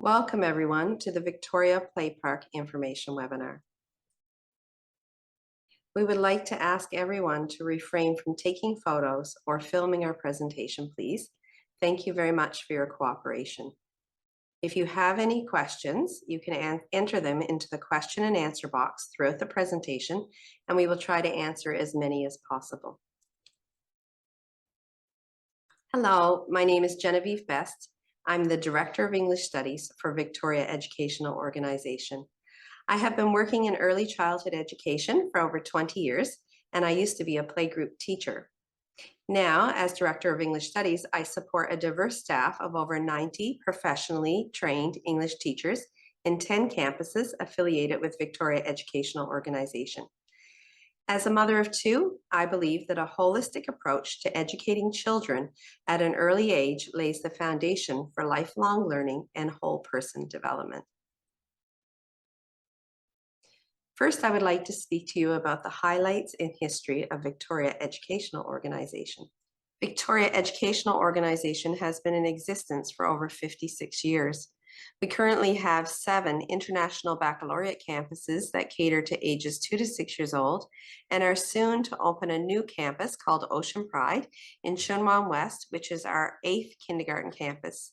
Welcome everyone to the Victoria Playpark information webinar. We would like to ask everyone to refrain from taking photos or filming our presentation, please. Thank you very much for your cooperation. If you have any questions, you can enter them into the question and answer box throughout the presentation, and we will try to answer as many as possible. Hello, my name is Genevieve Best. I'm the Director of English Studies for Victoria Educational Organization. I have been working in early childhood education for over 20 years, and I used to be a playgroup teacher. Now, as Director of English Studies, I support a diverse staff of over 90 professionally trained English teachers in 10 campuses affiliated with Victoria Educational Organization. As a mother of two, I believe that a holistic approach to educating children at an early age lays the foundation for lifelong learning and whole person development. First, I would like to speak to you about the highlights and history of Victoria Educational Organization. Victoria Educational Organization has been in existence for over 56 years. We currently have 7 international baccalaureate campuses that cater to ages 2 to 6 years old and are soon to open a new campus called Ocean Pride in Chunwan West, which is our 8th kindergarten campus.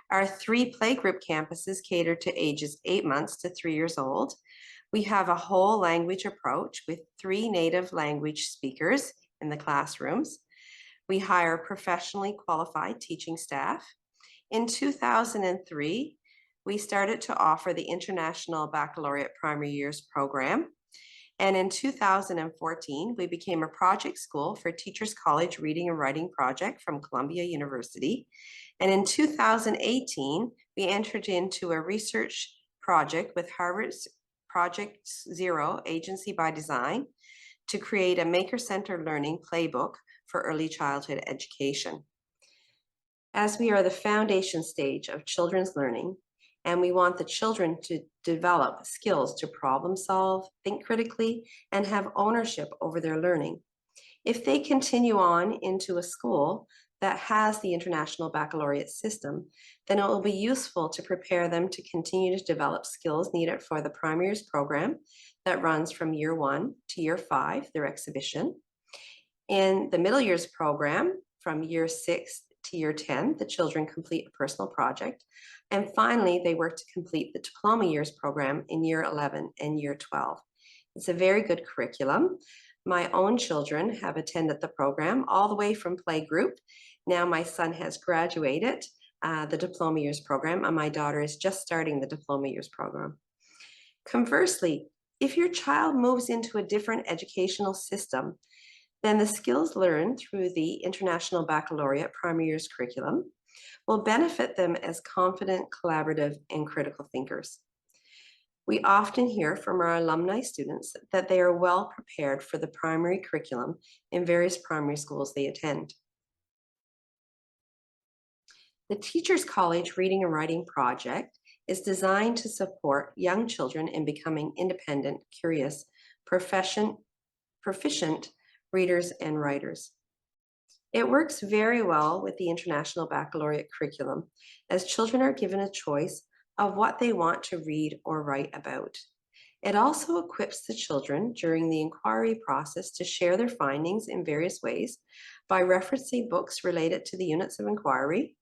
Our 3 playgroup campuses cater to ages 8 months to 3 years old. We have a whole language approach with 3 native language speakers in the classrooms. We hire professionally qualified teaching staff. In 2003, we started to offer the International Baccalaureate Primary Years program. And in 2014, we became a project school for Teachers College Reading and Writing Project from Columbia University. And in 2018, we entered into a research project with Harvard's Project Zero Agency by Design to create a maker-centered learning playbook for early childhood education. As we are the foundation stage of children's learning, and we want the children to develop skills to problem solve, think critically, and have ownership over their learning. If they continue on into a school that has the International Baccalaureate system, then it will be useful to prepare them to continue to develop skills needed for the primary years program that runs from year 1 to year 5, their exhibition. In the middle years program, from year 6 to year 10, the children complete a personal project. And finally, they work to complete the diploma years program in year 11 and year 12. It's a very good curriculum. My own children have attended the program all the way from playgroup. Now my son has graduated the diploma years program, and my daughter is just starting the diploma years program. Conversely, if your child moves into a different educational system, then the skills learned through the International Baccalaureate Primary Years curriculum will benefit them as confident, collaborative, and critical thinkers. We often hear from our alumni students that they are well prepared for the primary curriculum in various primary schools they attend. The Teachers College Reading and Writing Project is designed to support young children in becoming independent, curious, proficient readers and writers. It works very well with the International Baccalaureate curriculum, as children are given a choice of what they want to read or write about. It also equips the children during the inquiry process to share their findings in various ways by referencing books related to the units of inquiry.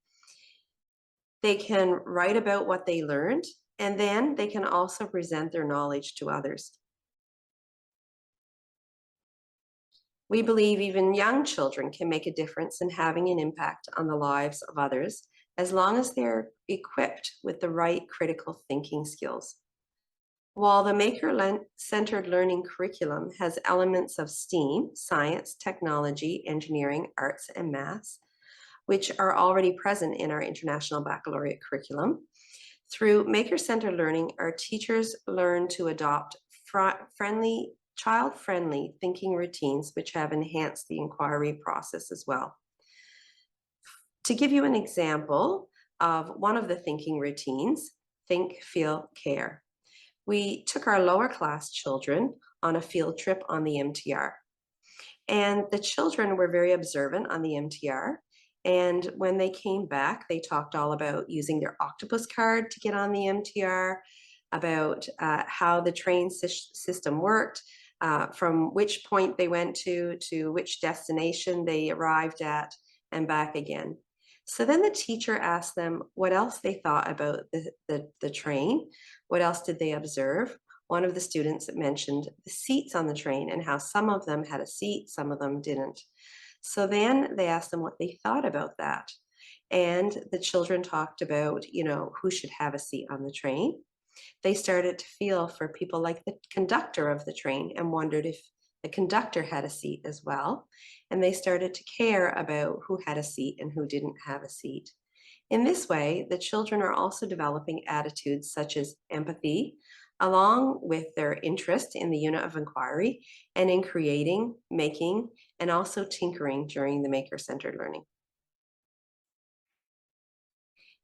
They can write about what they learned, and then they can also present their knowledge to others. We believe even young children can make a difference in having an impact on the lives of others, as long as they're equipped with the right critical thinking skills. While the maker-centered learning curriculum has elements of STEAM, science, technology, engineering, arts, and maths, which are already present in our International Baccalaureate curriculum, through maker-centered learning, our teachers learn to adopt child-friendly thinking routines, which have enhanced the inquiry process as well. To give you an example of one of the thinking routines, think, feel, care. We took our lower class children on a field trip on the MTR. And the children were very observant on the MTR, And when they came back, they talked all about using their octopus card to get on the MTR, about how the train system worked, from which point they went to which destination they arrived at, and back again. So then the teacher asked them what else they thought about the train. What else did they observe? One of the students mentioned the seats on the train and how some of them had a seat, some of them didn't. So then they asked them what they thought about that. And the children talked about, who should have a seat on the train. They started to feel for people like the conductor of the train and wondered if the conductor had a seat as well. And they started to care about who had a seat and who didn't have a seat. In this way, the children are also developing attitudes such as empathy, along with their interest in the unit of inquiry and in creating, making, and also tinkering during the maker-centered learning.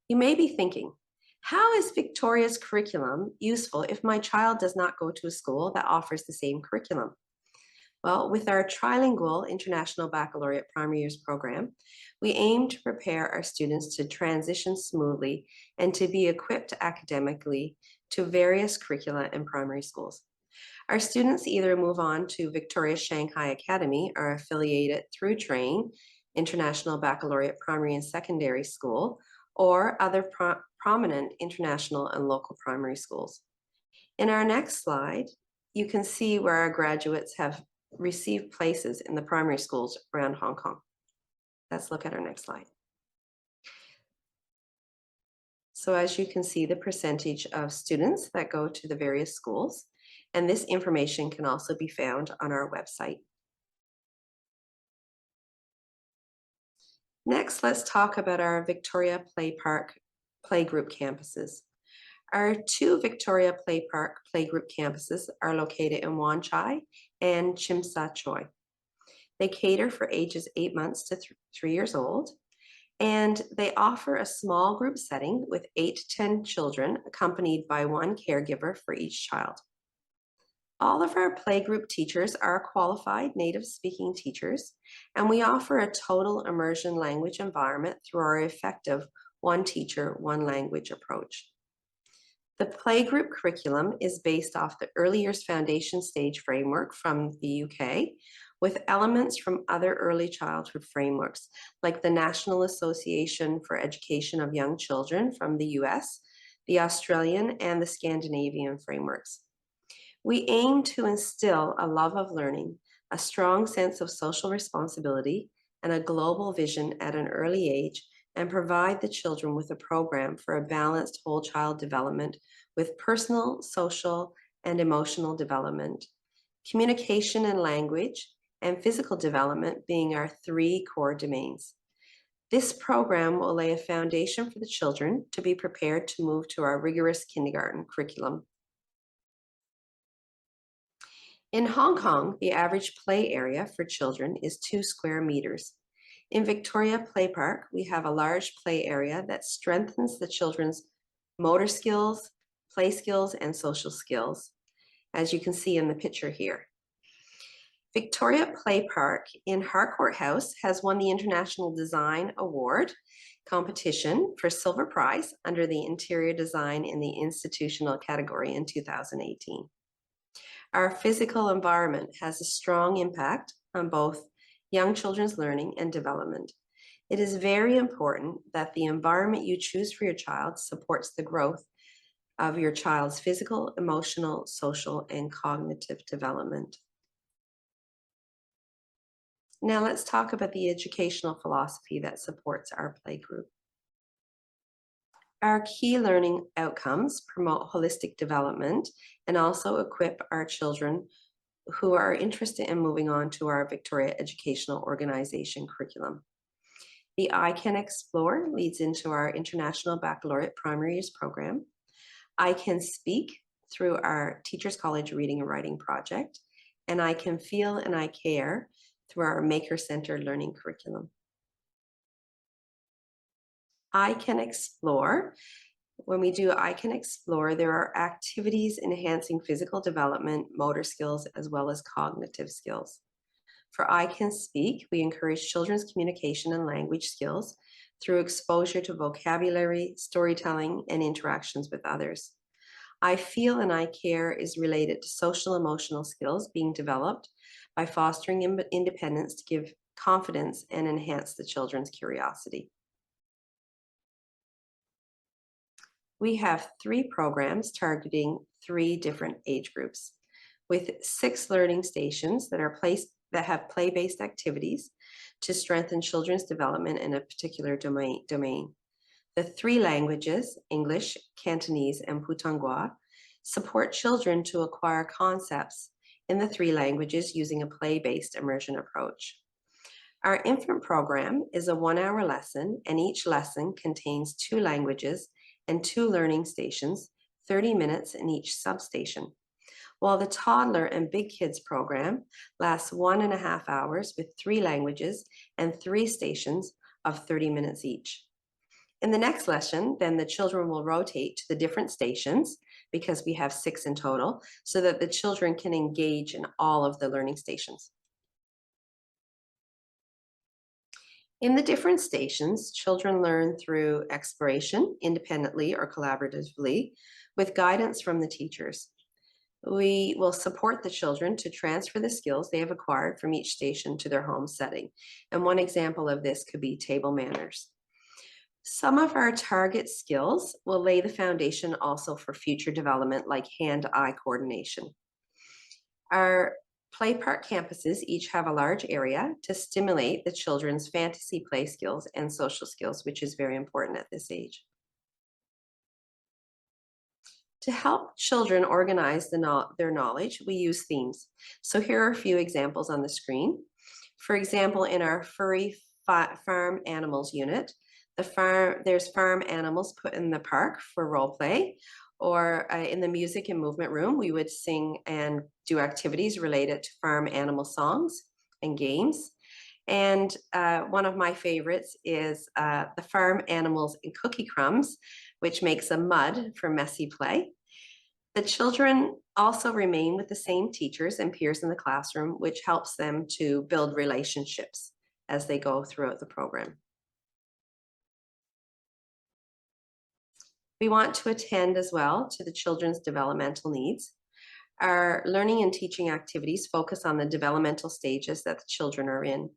You may be thinking, how is Victoria's curriculum useful if my child does not go to a school that offers the same curriculum? Well, with our trilingual International Baccalaureate Primary Years program, we aim to prepare our students to transition smoothly and to be equipped academically to various curricula in primary schools. Our students either move on to Victoria Shanghai Academy, our affiliated through Train International Baccalaureate Primary and Secondary School, or other prominent international and local primary schools. In our next slide, you can see where our graduates have received places in the primary schools around Hong Kong. Let's look at our next slide. So as you can see, the percentage of students that go to the various schools, and this information can also be found on our website. Next, let's talk about our Victoria Playpark Playgroup campuses. Our two Victoria Playpark Playgroup campuses are located in Wan Chai and Chim Sa Choi. They cater for ages 8 months to 3 years old, and they offer a small group setting with 8 to 10 children accompanied by one caregiver for each child. All of our playgroup teachers are qualified native-speaking teachers, and we offer a total immersion language environment through our effective one teacher, one language approach. The playgroup curriculum is based off the Early Years Foundation Stage framework from the UK, with elements from other early childhood frameworks, like the National Association for Education of Young Children from the US, the Australian, and the Scandinavian frameworks. We aim to instill a love of learning, a strong sense of social responsibility, and a global vision at an early age, and provide the children with a program for a balanced whole child development with personal, social, and emotional development, communication and language, and physical development being our 3 core domains. This program will lay a foundation for the children to be prepared to move to our rigorous kindergarten curriculum. In Hong Kong, the average play area for children is 2 square meters. In Victoria Playpark, we have a large play area that strengthens the children's motor skills, play skills, and social skills, as you can see in the picture here. Victoria Playpark in Harcourt House has won the International Design Award competition for Silver Prize under the Interior Design in the Institutional category in 2018. Our physical environment has a strong impact on both young children's learning and development. It is very important that the environment you choose for your child supports the growth of your child's physical, emotional, social, and cognitive development. Now let's talk about the educational philosophy that supports our playgroup. Our key learning outcomes promote holistic development and also equip our children who are interested in moving on to our Victoria Educational Organization curriculum. The I Can Explore leads into our International Baccalaureate Primary Years program. I Can Speak through our Teachers College Reading and Writing project, and I Can Feel and I Care through our Maker-Centered Learning curriculum. I Can Explore. When we do I Can Explore, there are activities enhancing physical development, motor skills, as well as cognitive skills. For I Can Speak, we encourage children's communication and language skills through exposure to vocabulary, storytelling, and interactions with others. I Feel and I Care is related to social emotional skills being developed by fostering independence to give confidence and enhance the children's curiosity. We have 3 programs targeting 3 different age groups with 6 learning stations that have play-based activities to strengthen children's development in a particular domain. The 3 languages, English, Cantonese, and Putonghua, support children to acquire concepts in the 3 languages using a play-based immersion approach. Our infant program is a 1-hour lesson, and each lesson contains 2 languages and 2 learning stations, 30 minutes in each substation, while the toddler and big kids program lasts 1.5 hours with 3 languages and 3 stations of 30 minutes each. In the next lesson, then the children will rotate to the different stations, because we have 6 in total, so that the children can engage in all of the learning stations. In the different stations, children learn through exploration, independently or collaboratively, with guidance from the teachers. We will support the children to transfer the skills they have acquired from each station to their home setting. And one example of this could be table manners. Some of our target skills will lay the foundation also for future development, like hand-eye coordination. Our Playpark campuses each have a large area to stimulate the children's fantasy play skills and social skills, which is very important at this age. To help children organize their knowledge, we use themes. So here are a few examples on the screen. For example, in our furry farm animals unit, there's farm animals put in the park for role play, or in the music and movement room, we would sing and do activities related to farm animal songs and games. And one of my favorites is the farm animals in cookie crumbs, which makes a mud for messy play. The children also remain with the same teachers and peers in the classroom, which helps them to build relationships as they go throughout the program. We want to attend as well to the children's developmental needs. Our learning and teaching activities focus on the developmental stages that the children are in.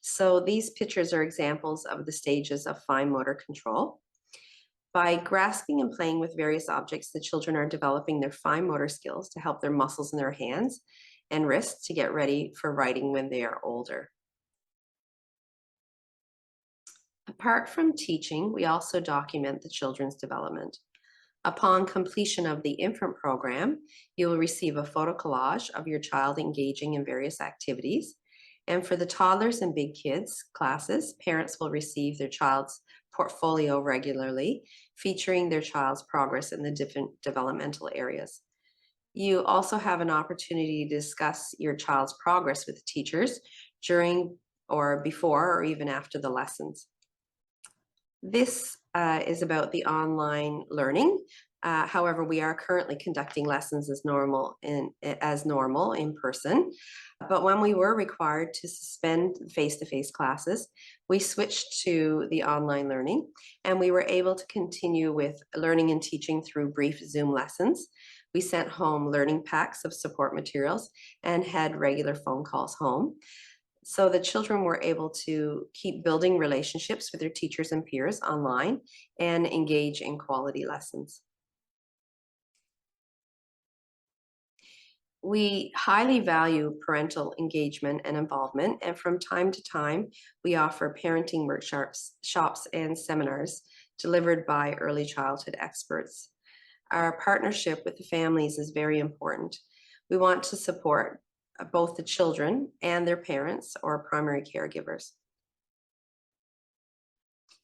So these pictures are examples of the stages of fine motor control. By grasping and playing with various objects, the children are developing their fine motor skills to help their muscles in their hands and wrists to get ready for writing when they are older. Apart from teaching, we also document the children's development. Upon completion of the infant program, you will receive a photo collage of your child engaging in various activities. And for the toddlers and big kids classes, parents will receive their child's portfolio regularly, featuring their child's progress in the different developmental areas. You also have an opportunity to discuss your child's progress with teachers during or before or even after the lessons. This is about the online learning. However, we are currently conducting lessons as normal in person. But when we were required to suspend face-to-face classes, we switched to the online learning, and we were able to continue with learning and teaching through brief Zoom lessons. We sent home learning packs of support materials and had regular phone calls home. So the children were able to keep building relationships with their teachers and peers online and engage in quality lessons. We highly value parental engagement and involvement, and from time to time, we offer parenting workshops and seminars delivered by early childhood experts. Our partnership with the families is very important. We want to support both the children and their parents or primary caregivers.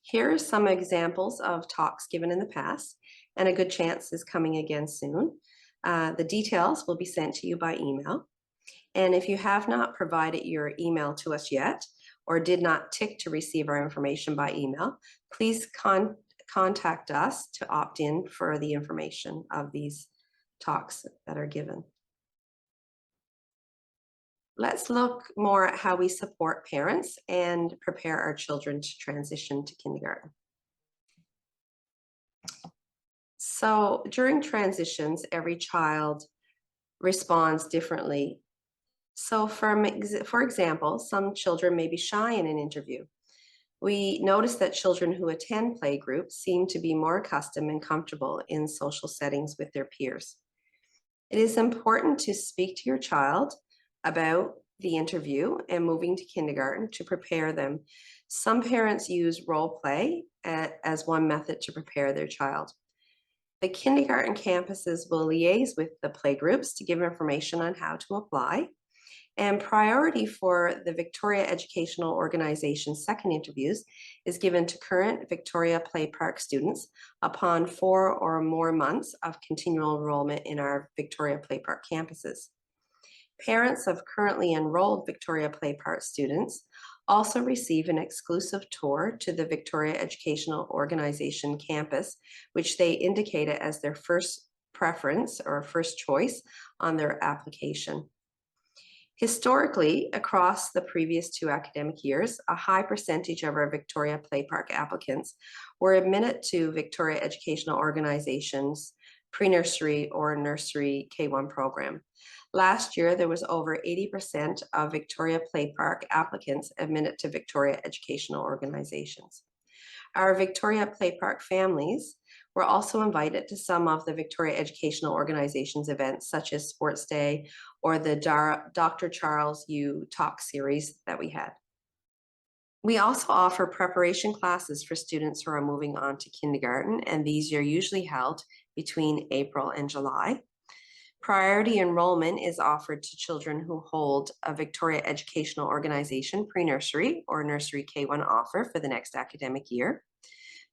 Here are some examples of talks given in the past, and a good chance is coming again soon. The details will be sent to you by email. And if you have not provided your email to us yet, or did not tick to receive our information by email, please contact us to opt in for the information of these talks that are given. Let's look more at how we support parents and prepare our children to transition to kindergarten. So during transitions, every child responds differently. So for example, some children may be shy in an interview. We notice that children who attend play groups seem to be more accustomed and comfortable in social settings with their peers. It is important to speak to your child about the interview and moving to kindergarten to prepare them. Some parents use role play as one method to prepare their child. The kindergarten campuses will liaise with the playgroups to give information on how to apply. And priority for the Victoria Educational Organization's second interviews is given to current Victoria Playpark students upon 4 or more months of continual enrollment in our Victoria Playpark campuses. Parents of currently enrolled Victoria Playpark students also receive an exclusive tour to the Victoria Educational Organization campus, which they indicated as their first preference or first choice on their application. Historically, across the previous 2 academic years, a high percentage of our Victoria Playpark applicants were admitted to Victoria Educational Organization's pre-nursery or nursery K-1 program. Last year, there was over 80% of Victoria Playpark applicants admitted to Victoria Educational Organizations. Our Victoria Playpark families were also invited to some of the Victoria Educational Organization's events, such as Sports Day or the Dr. Charles Yu Talk series that we had. We also offer preparation classes for students who are moving on to kindergarten, and these are usually held between April and July. Priority enrollment is offered to children who hold a Victoria Educational Organization pre-nursery or nursery K-1 offer for the next academic year.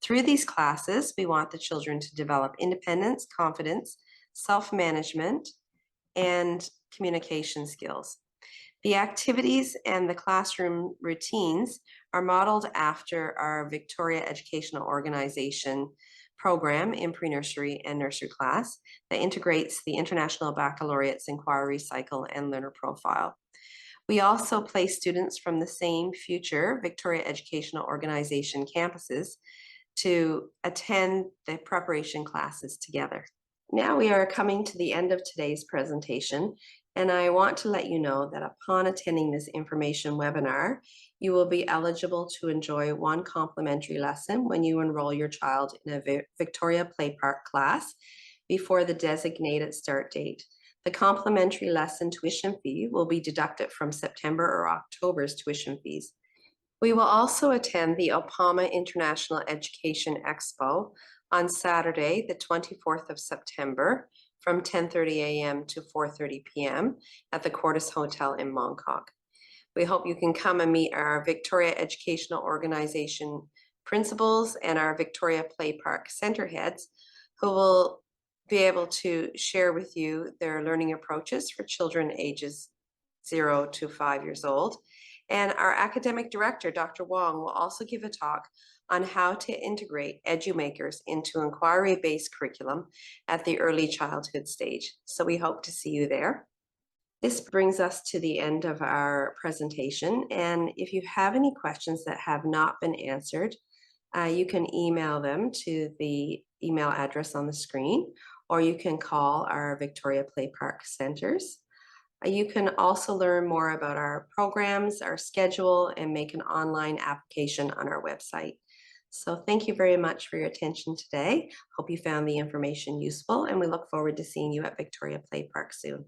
Through these classes, we want the children to develop independence, confidence, self-management, and communication skills. The activities and the classroom routines are modeled after our Victoria Educational Organization program in pre-nursery and nursery class that integrates the International Baccalaureate's inquiry cycle and learner profile. We also place students from the same future Victoria Educational Organization campuses to attend the preparation classes together. Now we are coming to the end of today's presentation, and I want to let you know that upon attending this information webinar, you will be eligible to enjoy 1 complimentary lesson when you enroll your child in a Victoria Playpark class before the designated start date. The complimentary lesson tuition fee will be deducted from September or October's tuition fees. We will also attend the OPAMA International Education Expo on Saturday, the 24th of September, from 10:30 a.m. to 4:30 p.m. at the Cordes Hotel in Mongkok. We hope you can come and meet our Victoria Educational Organization principals and our Victoria Playpark center heads, who will be able to share with you their learning approaches for children ages 0 to 5 years old. And our academic director, Dr. Wong, will also give a talk on how to integrate EduMakers into inquiry-based curriculum at the early childhood stage. So we hope to see you there. This brings us to the end of our presentation. And if you have any questions that have not been answered, you can email them to the email address on the screen, or you can call our Victoria Playpark centers. You can also learn more about our programs, our schedule, and make an online application on our website. So thank you very much for your attention today. Hope you found the information useful, and we look forward to seeing you at Victoria Playpark soon.